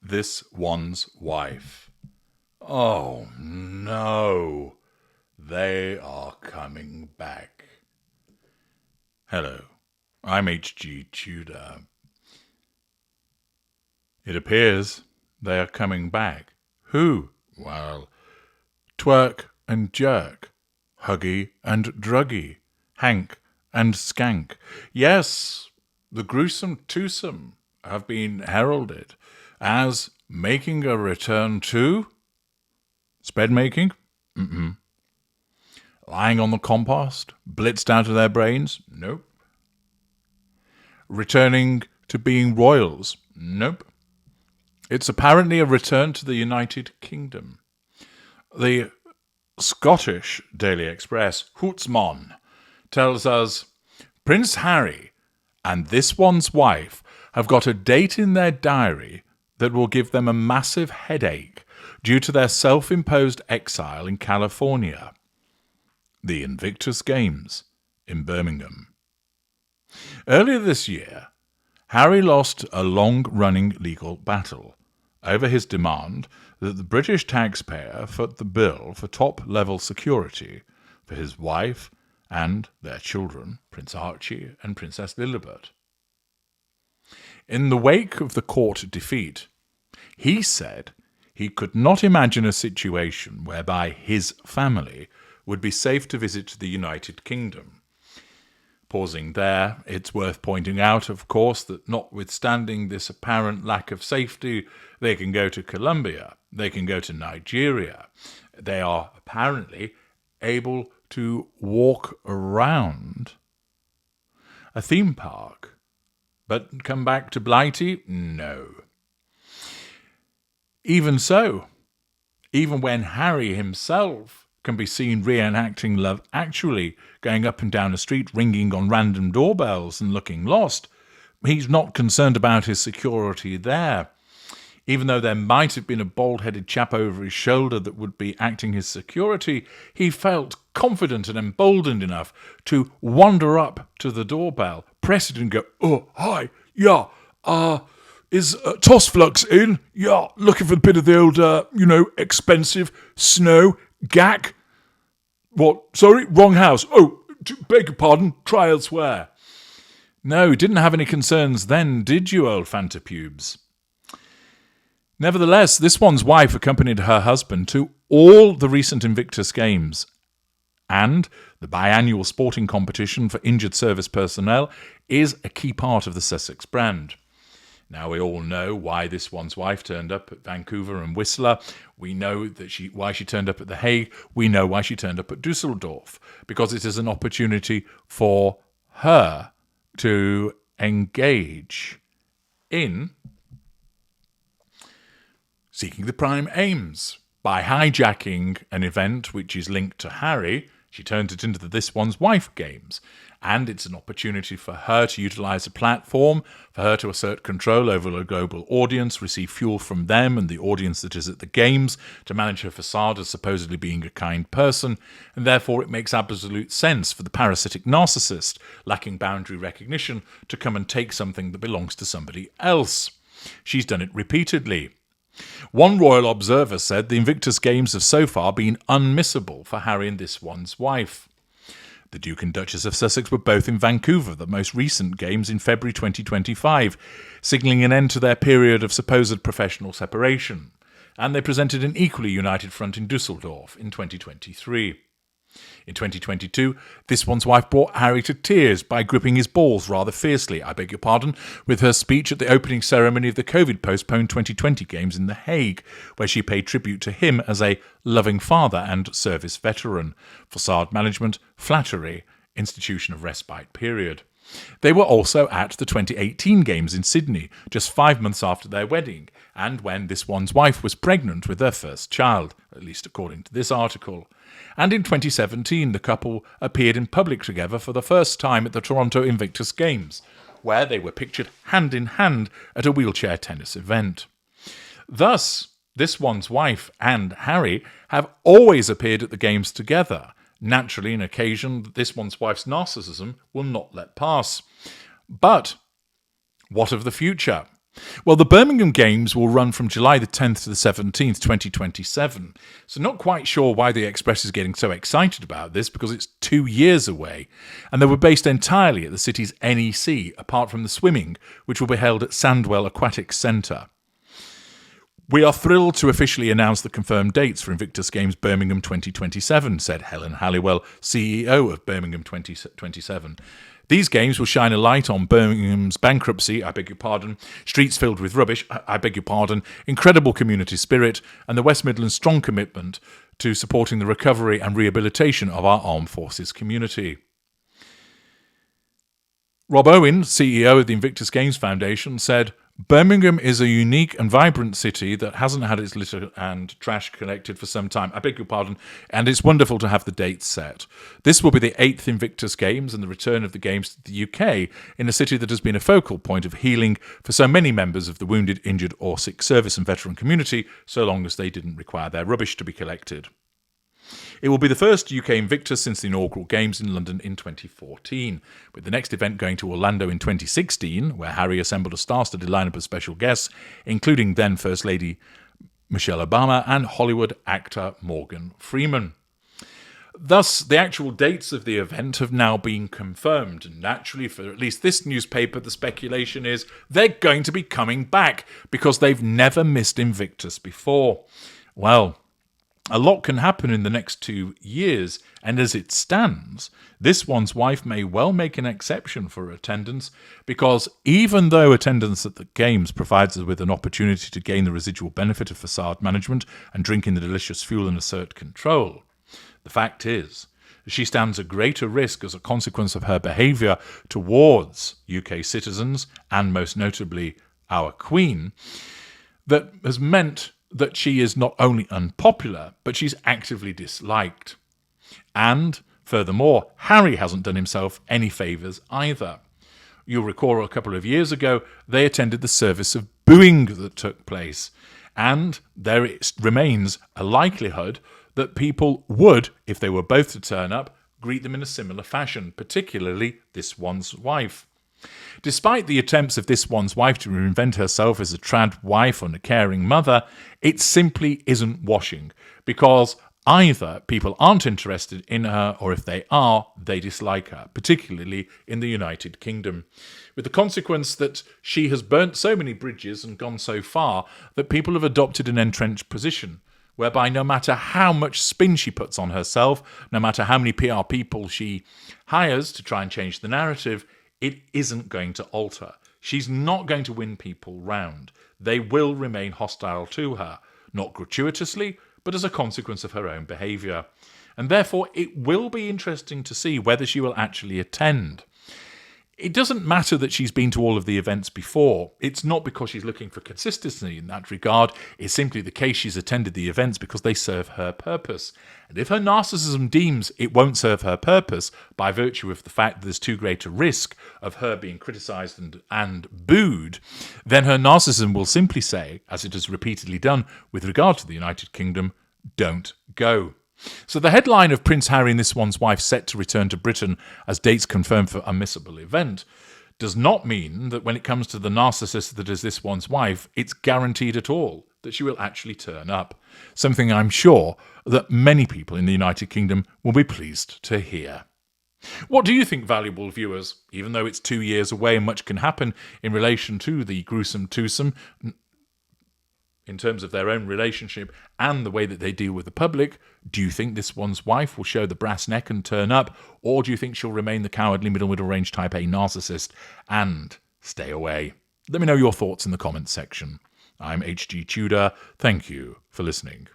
this one's wife. Oh no, they are coming back. Hello, I'm H.G. Tudor. It appears they are coming back. Who? Well, Twerk and Jerk, Huggy and Druggy, Hank and Skank. Yes, the gruesome twosome have been heralded as making a return to spread making? Lying on the compost? Blitzed out of their brains? Nope. Returning to being royals? Nope. It's apparently a return to the United Kingdom. The Scottish Daily Express, Hootsmon, tells us Prince Harry and this one's wife have got a date in their diary that will give them a massive headache due to their self-imposed exile in California. The Invictus Games in Birmingham. Earlier this year, Harry lost a long-running legal battle over his demand that the British taxpayer foot the bill for top-level security for his wife and their children, Prince Archie and Princess Lilibet. In the wake of the court defeat, he said he could not imagine a situation whereby his family would be safe to visit the United Kingdom. Pausing there, it's worth pointing out, of course, that notwithstanding this apparent lack of safety, they can go to Colombia, they can go to Nigeria. They are apparently able to walk around a theme park. But come back to Blighty? No. Even so, even when Harry himself can be seen reenacting Love Actually, going up and down a street, ringing on random doorbells and looking lost, he's not concerned about his security there. Even though there might have been a bald-headed chap over his shoulder that would be acting his security, he felt confident and emboldened enough to wander up to the doorbell, press it and go, "Oh, hi, yeah, is Tossflux in? Yeah, looking for a bit of the old, expensive snow gack. What? Sorry, wrong house. Oh, beg your pardon, try elsewhere." No, didn't have any concerns then, did you, old Fantapubes? Nevertheless, this one's wife accompanied her husband to all the recent Invictus Games, and the biannual sporting competition for injured service personnel is a key part of the Sussex brand. Now, we all know why this one's wife turned up at Vancouver and Whistler. We know why she turned up at The Hague. We know why she turned up at Dusseldorf, because it is an opportunity for her to engage in seeking the prime aims. By hijacking an event which is linked to Harry, she turns it into the This One's Wife Games. And it's an opportunity for her to utilise a platform, for her to assert control over a global audience, receive fuel from them and the audience that is at the games, to manage her facade as supposedly being a kind person, and therefore it makes absolute sense for the parasitic narcissist, lacking boundary recognition, to come and take something that belongs to somebody else. She's done it repeatedly. One royal observer said the Invictus Games have so far been unmissable for Harry and this one's wife. The Duke and Duchess of Sussex were both in Vancouver, the most recent games in February 2025, signalling an end to their period of supposed professional separation, and they presented an equally united front in Dusseldorf in 2023. In 2022, this one's wife brought Harry to tears by gripping his balls rather fiercely, with her speech at the opening ceremony of the COVID-postponed 2020 Games in The Hague, where she paid tribute to him as a loving father and service veteran. Facade management, flattery, institution of respite period. They were also at the 2018 Games in Sydney, just 5 months after their wedding, and when this one's wife was pregnant with their first child, at least according to this article. And in 2017, the couple appeared in public together for the first time at the Toronto Invictus Games, where they were pictured hand in hand at a wheelchair tennis event. Thus, this one's wife and Harry have always appeared at the Games together, naturally an occasion that this one's wife's narcissism will not let pass. But what of the future? Well, the Birmingham Games will run from July the 10th to the 17th, 2027. So not quite sure why the Express is getting so excited about this, because it's 2 years away. And they were based entirely at the city's NEC, apart from the swimming, which will be held at Sandwell Aquatic Centre. We are thrilled to officially announce the confirmed dates for Invictus Games Birmingham 2027, said Helen Halliwell, CEO of Birmingham 2027. These games will shine a light on Birmingham's bankruptcy, streets filled with rubbish, incredible community spirit, and the West Midlands' strong commitment to supporting the recovery and rehabilitation of our armed forces community. Rob Owen, CEO of the Invictus Games Foundation, said, Birmingham is a unique and vibrant city that hasn't had its litter and trash collected for some time. And it's wonderful to have the dates set. This will be the 8th Invictus Games and the return of the Games to the UK in a city that has been a focal point of healing for so many members of the wounded, injured or sick service and veteran community, so long as they didn't require their rubbish to be collected. It will be the first UK Invictus since the inaugural Games in London in 2014, with the next event going to Orlando in 2016, where Harry assembled a star-studded lineup of special guests, including then First Lady Michelle Obama and Hollywood actor Morgan Freeman. Thus, the actual dates of the event have now been confirmed, and naturally, for at least this newspaper, the speculation is they're going to be coming back, because they've never missed Invictus before. Well, a lot can happen in the next 2 years, and as it stands, this one's wife may well make an exception for attendance, because even though attendance at the Games provides us with an opportunity to gain the residual benefit of facade management and drinking the delicious fuel and assert control, the fact is she stands a greater risk as a consequence of her behaviour towards UK citizens, and most notably our Queen, that has meant that she is not only unpopular, but she's actively disliked. And, furthermore, Harry hasn't done himself any favours either. You'll recall a couple of years ago, they attended the service of booing that took place, and there remains a likelihood that people would, if they were both to turn up, greet them in a similar fashion, particularly this one's wife. Despite the attempts of this one's wife to reinvent herself as a trad wife and a caring mother, it simply isn't washing, because either people aren't interested in her, or if they are, they dislike her, particularly in the United Kingdom, with the consequence that she has burnt so many bridges and gone so far that people have adopted an entrenched position, whereby no matter how much spin she puts on herself, no matter how many PR people she hires to try and change the narrative, it isn't going to alter. She's not going to win people round. They will remain hostile to her, not gratuitously, but as a consequence of her own behaviour. And therefore, it will be interesting to see whether she will actually attend. It doesn't matter that she's been to all of the events before. It's not because she's looking for consistency in that regard. It's simply the case she's attended the events because they serve her purpose. And if her narcissism deems it won't serve her purpose by virtue of the fact that there's too great a risk of her being criticised and booed, then her narcissism will simply say, as it has repeatedly done with regard to the United Kingdom, don't go. So the headline of Prince Harry and this one's wife set to return to Britain as dates confirmed for unmissable event does not mean that when it comes to the narcissist that is this one's wife, it's guaranteed at all that she will actually turn up. Something I'm sure that many people in the United Kingdom will be pleased to hear. What do you think, valuable viewers? Even though it's 2 years away and much can happen in relation to the gruesome twosome, in terms of their own relationship and the way that they deal with the public, do you think this one's wife will show the brass neck and turn up, or do you think she'll remain the cowardly middle range type A narcissist and stay away? Let me know your thoughts in the comments section. I'm HG Tudor. Thank you for listening.